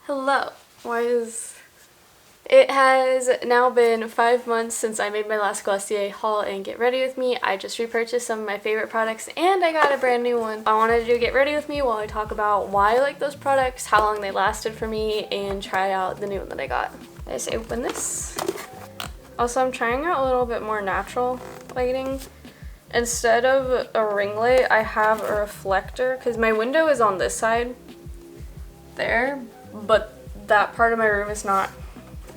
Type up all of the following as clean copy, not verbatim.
Hello. It has now been 5 months since I made my last Glossier haul and Get Ready With Me. I just repurchased some of my favorite products and I got a brand new one. I wanted to do Get Ready With Me while I talk about why I like those products, how long they lasted for me, and try out the new one that I got. Let's open this. Also, I'm trying out a little bit more natural lighting. Instead of a ring light, I have a reflector because my window is on this side there, but that part of my room is not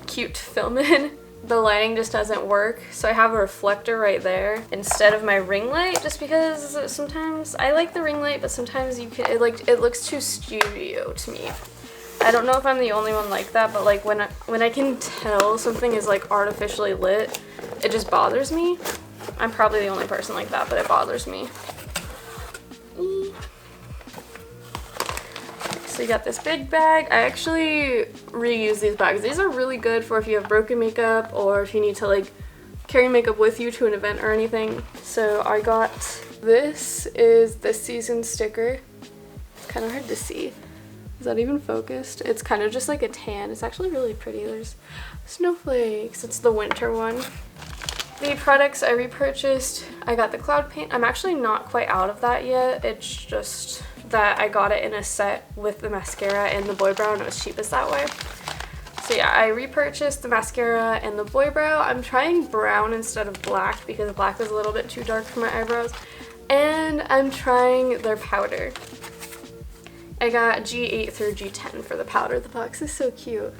cute to film in. The lighting just doesn't work, so I have a reflector right there instead of my ring light, just because sometimes I like the ring light, but sometimes it looks too studio to me. I don't know if I'm the only one like that, but like when I can tell something is like artificially lit, it just bothers me. I'm probably the only person like that, but it bothers me. So you got this big bag. I actually reuse these bags. These are really good for if you have broken makeup or if you need to like carry makeup with you to an event or anything. So I got this is this season sticker. It's kind of hard to see. Is that even focused? It's kind of just like a tan. It's actually really pretty. There's snowflakes. It's the winter one. The products I repurchased, I got the cloud paint. I'm actually not quite out of that yet. It's just that I got it in a set with the mascara and the boy brow, and it was cheapest that way. So yeah, I repurchased the mascara and the boy brow. I'm trying brown instead of black because black is a little bit too dark for my eyebrows. And I'm trying their powder. I got G8 through G10 for the powder. The box is so cute.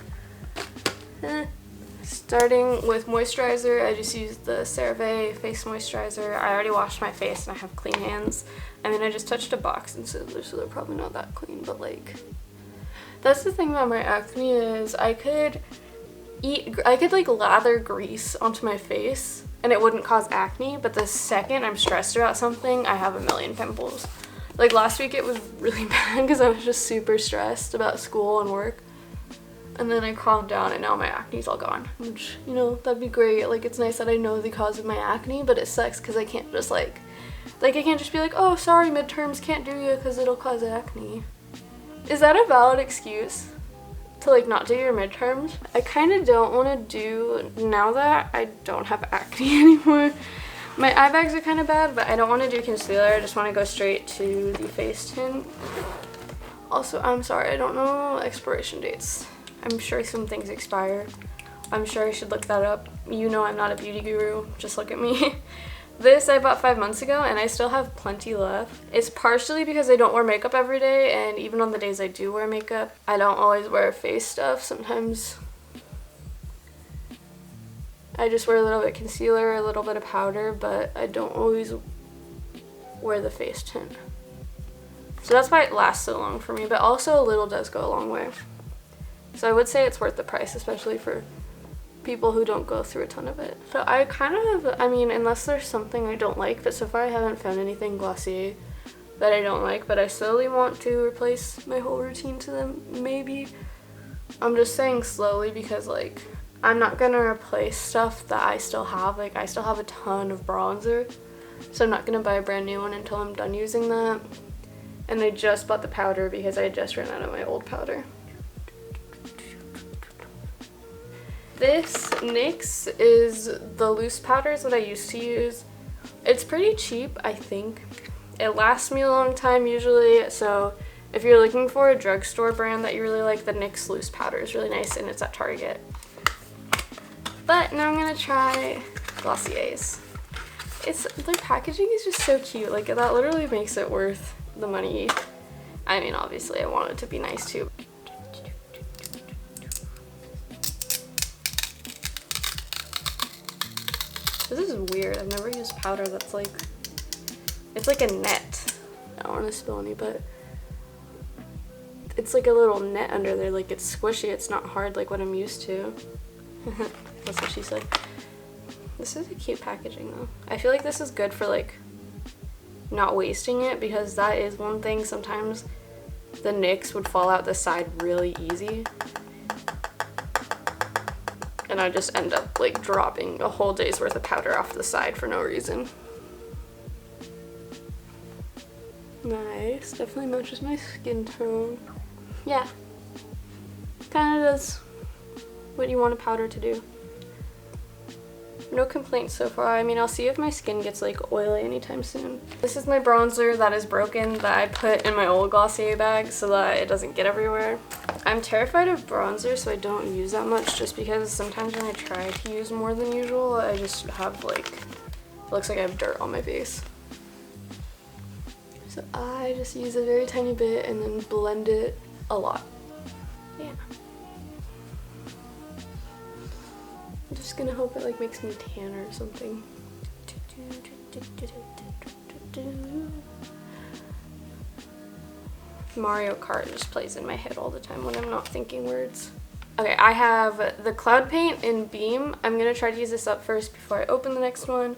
Starting with moisturizer, I just used the CeraVe face moisturizer. I already washed my face and I have clean hands. I mean, I just touched a box and so they're probably not that clean, but like, that's the thing about my acne is I could like lather grease onto my face and it wouldn't cause acne, but the second I'm stressed about something, I have a million pimples. Like last week it was really bad because I was just super stressed about school and work. And then I calmed down and now my acne's all gone, which, you know, that'd be great. Like, it's nice that I know the cause of my acne, but it sucks because I can't just I can't just be like, oh, sorry, midterms can't do you because it'll cause acne. Is that a valid excuse to like not do your midterms? I kind of don't want to do, now that I don't have acne anymore. My eye bags are kind of bad, but I don't want to do concealer. I just want to go straight to the face tint. Also, I'm sorry, I don't know expiration dates. I'm sure some things expire. I'm sure I should look that up. You know I'm not a beauty guru, just look at me. This I bought 5 months ago and I still have plenty left. It's partially because I don't wear makeup every day, and even on the days I do wear makeup, I don't always wear face stuff. Sometimes I just wear a little bit of concealer, a little bit of powder, but I don't always wear the face tint. So that's why it lasts so long for me, but also a little does go a long way. So I would say it's worth the price, especially for people who don't go through a ton of it. So I kind of, I mean, unless there's something I don't like, but so far I haven't found anything Glossier that I don't like, but I slowly want to replace my whole routine to them, maybe. I'm just saying slowly because, like, I'm not gonna replace stuff that I still have. Like, I still have a ton of bronzer, so I'm not gonna buy a brand new one until I'm done using that. And I just bought the powder because I just ran out of my old powder. This NYX is the loose powders that I used to use. It's pretty cheap, I think. It lasts me a long time usually, so if you're looking for a drugstore brand that you really like, the NYX loose powder is really nice and it's at Target. But now I'm gonna try Glossier's. Their packaging is just so cute. Like, that literally makes it worth the money. I mean, obviously I want it to be nice too. This is weird. I've never used powder that's like, it's like a net. I don't want to spill any, but it's like a little net under there. Like, it's squishy. It's not hard like what I'm used to. That's what she said. This is a cute packaging though. I feel like this is good for like not wasting it, because that is one thing. Sometimes the NYX would fall out the side really easy. And I just end up like dropping a whole day's worth of powder off the side for no reason. Nice, definitely matches my skin tone. Yeah. kind of does what you want a powder to do. No complaints so far. I mean, I'll see if my skin gets like oily anytime soon. This is my bronzer that is broken that I put in my old Glossier bag so that it doesn't get everywhere. I'm terrified of bronzer, so I don't use that much just because sometimes when I try to use more than usual, I just have like, it looks like I have dirt on my face. So I just use a very tiny bit and then blend it a lot. Yeah. I'm just gonna hope it like makes me tan or something. Mario Kart just plays in my head all the time when I'm not thinking words. Okay, I have the Cloud Paint in Beam. I'm gonna try to use this up first before I open the next one.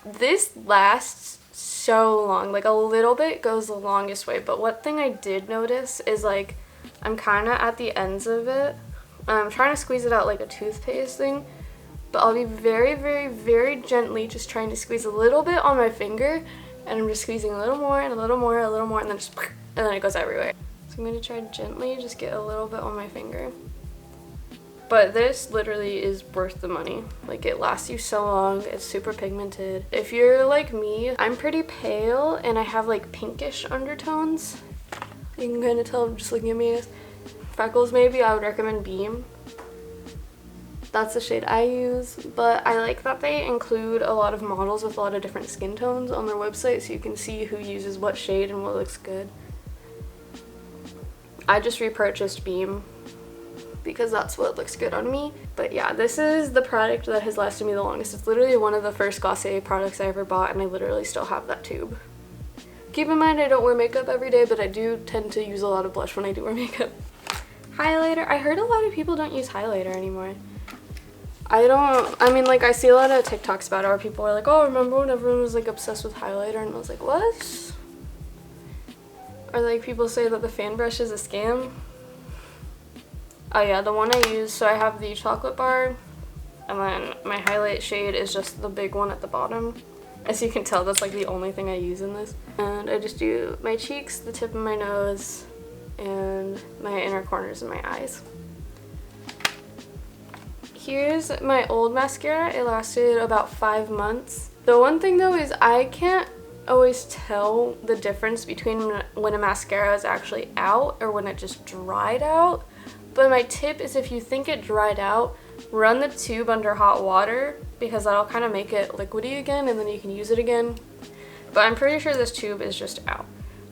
This lasts so long, like a little bit goes the longest way, but one thing I did notice is like I'm kind of at the ends of it. I'm trying to squeeze it out like a toothpaste thing, but I'll be very, very, very gently just trying to squeeze a little bit on my finger, and I'm just squeezing a little more and a little more, a little more, and then just, and then it goes everywhere. So I'm going to try to gently just get a little bit on my finger. But this literally is worth the money. Like, it lasts you so long, it's super pigmented. If you're like me, I'm pretty pale and I have like pinkish undertones. You can kind of tell just looking at me. Freckles maybe, I would recommend Beam. That's the shade I use, but I like that they include a lot of models with a lot of different skin tones on their website so you can see who uses what shade and what looks good. I just repurchased Beam because that's what looks good on me. But yeah, this is the product that has lasted me the longest. It's literally one of the first Glossier products I ever bought, and I literally still have that tube. Keep in mind I don't wear makeup every day, but I do tend to use a lot of blush when I do wear makeup. Highlighter. I heard a lot of people don't use highlighter anymore. I mean, like, I see a lot of TikToks about it where people are like, oh, remember when everyone was like obsessed with highlighter? And I was like, what? Or like people say that the fan brush is a scam. Oh yeah, the one I use, so I have the chocolate bar, and then my highlight shade is just the big one at the bottom. As you can tell, that's like the only thing I use in this. And I just do my cheeks, the tip of my nose, and my inner corners of my eyes. Here's my old mascara. It lasted about 5 months. The one thing though is I can't always tell the difference between when a mascara is actually out or when it just dried out. But my tip is, if you think it dried out, run the tube under hot water because that'll kind of make it liquidy again and then you can use it again. But I'm pretty sure this tube is just out.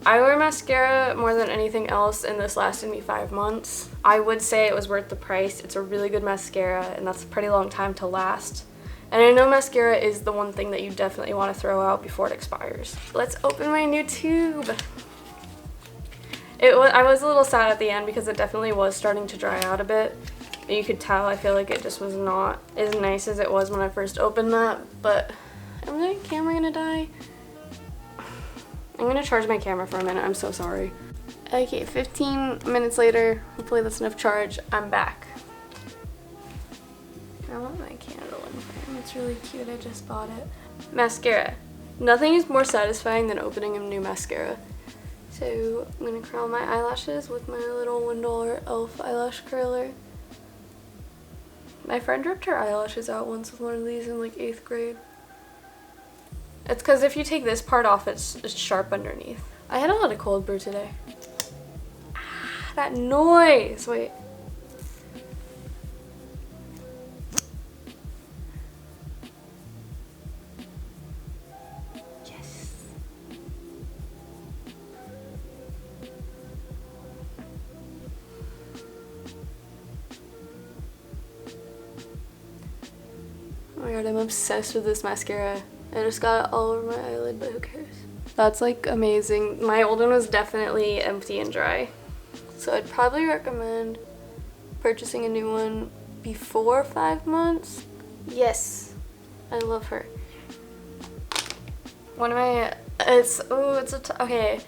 I wear mascara more than anything else, and this lasted me 5 months. I would say it was worth the price. It's a really good mascara, and that's a pretty long time to last. And I know mascara is the one thing that you definitely want to throw out before it expires. Let's open my new tube. I was a little sad at the end because it definitely was starting to dry out a bit. You could tell, I feel like it just was not as nice as it was when I first opened that, but am my camera gonna die? I'm gonna charge my camera for a minute, I'm so sorry. Okay, 15 minutes later, hopefully that's enough charge, I'm back. I want my candle in frame, it's really cute, I just bought it. Mascara. Nothing is more satisfying than opening a new mascara. So I'm gonna curl my eyelashes with my little $1 e.l.f. eyelash curler. My friend ripped her eyelashes out once with one of these in like 8th grade. It's because if you take this part off, it's sharp underneath. I had a lot of cold brew today. Ah, that noise! Wait. Yes. Oh my god, I'm obsessed with this mascara. I just got it all over my eyelid, but who cares? That's like amazing. My old one was definitely empty and dry. So I'd probably recommend purchasing a new one before 5 months. Yes, I love her. One of my, okay.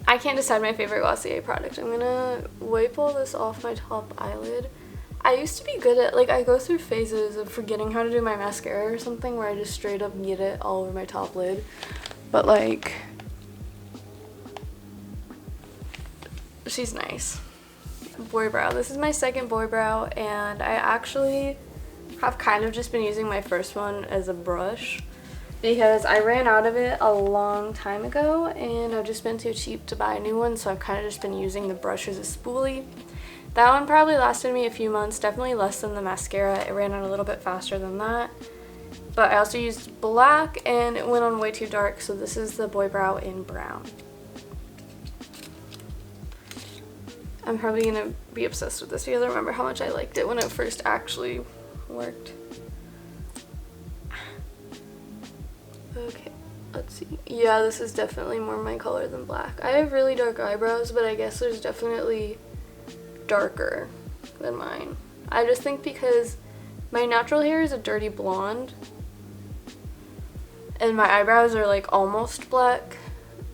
I can't decide my favorite Glossier product. I'm gonna wipe all this off my top eyelid. I used to be good at, like, I go through phases of forgetting how to do my mascara or something where I just straight up get it all over my top lid. But, like, she's nice. boy brow. This is my second boy brow, and I actually have kind of just been using my first one as a brush because I ran out of it a long time ago and I've just been too cheap to buy a new one, so I've kind of just been using the brush as a spoolie. That one probably lasted me a few months, definitely less than the mascara. It ran out a little bit faster than that. But I also used black and it went on way too dark, so this is the boy brow in brown. I'm probably going to be obsessed with this because I remember how much I liked it when it first actually worked. Okay, let's see. Yeah, this is definitely more my color than black. I have really dark eyebrows, but I guess there's definitely darker than mine. I just think because my natural hair is a dirty blonde and my eyebrows are like almost black,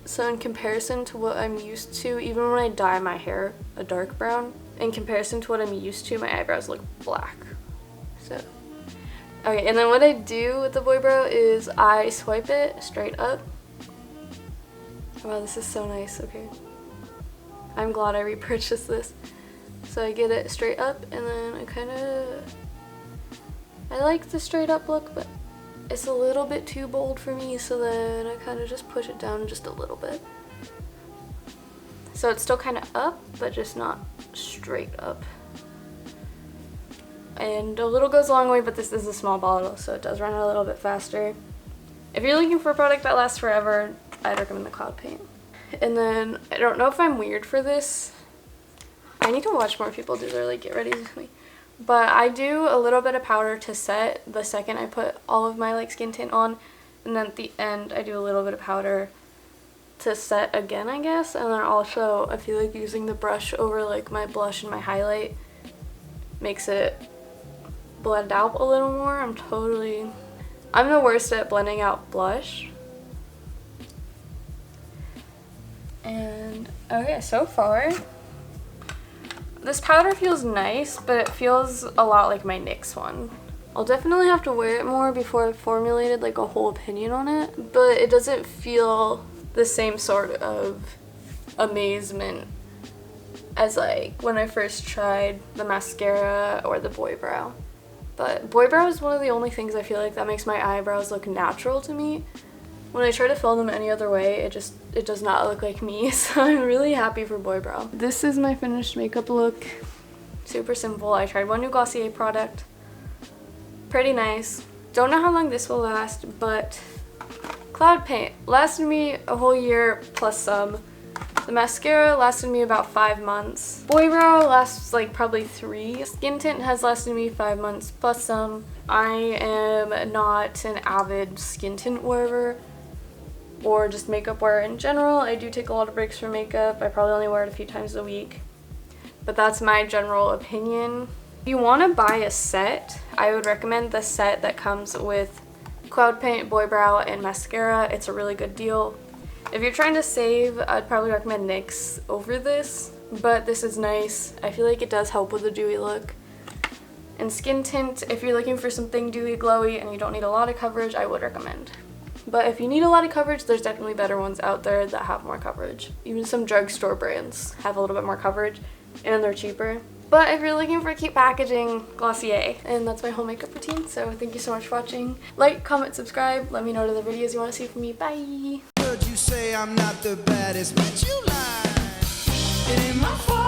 so in comparison to what I'm used to, even when I dye my hair a dark brown, in comparison to what I'm used to, my eyebrows look black. So okay, and then what I do with the boy brow is I swipe it straight up. Wow, this is so nice. Okay, I'm glad I repurchased this. So I get it straight up, and then I like the straight up look, but it's a little bit too bold for me, so then I kind of just push it down just a little bit. So it's still kind of up, but just not straight up. And a little goes a long way, but this is a small bottle, so it does run out a little bit faster. If you're looking for a product that lasts forever, I'd recommend the Cloud Paint. And then, I don't know if I'm weird for this. I need to watch more people do their like get ready with me. But I do a little bit of powder to set the second I put all of my like skin tint on, and then at the end I do a little bit of powder to set again, I guess. And then also I feel like using the brush over like my blush and my highlight makes it blend out a little more. I'm the worst at blending out blush. And okay, so far this powder feels nice, but it feels a lot like my NYX one. I'll definitely have to wear it more before I've formulated like a whole opinion on it, but it doesn't feel the same sort of amazement as like when I first tried the mascara or the boy brow. But boy brow is one of the only things I feel like that makes my eyebrows look natural to me. When I try to fill them any other way, it does not look like me, so I'm really happy for boy brow. This is my finished makeup look. Super simple. I tried one new Glossier product. Pretty nice. Don't know how long this will last, but Cloud Paint lasted me a whole year plus some. The mascara lasted me about 5 months. Boy brow lasts like probably 3. Skin tint has lasted me 5 months plus some. I am not an avid skin tint wearer or just makeup wear in general. I do take a lot of breaks from makeup. I probably only wear it a few times a week, but that's my general opinion. If you want to buy a set, I would recommend the set that comes with Cloud Paint, boy brow, and mascara. It's a really good deal. If you're trying to save, I'd probably recommend NYX over this, but this is nice. I feel like it does help with the dewy look. And skin tint, if you're looking for something dewy, glowy, and you don't need a lot of coverage, I would recommend. But if you need a lot of coverage, there's definitely better ones out there that have more coverage. Even some drugstore brands have a little bit more coverage, and they're cheaper. But if you're looking for cute packaging, Glossier. And that's my whole makeup routine, so thank you so much for watching. Like, comment, subscribe. Let me know the videos you want to see from me. Bye! Heard you say I'm not the baddest, but you lie. It ain't my fault.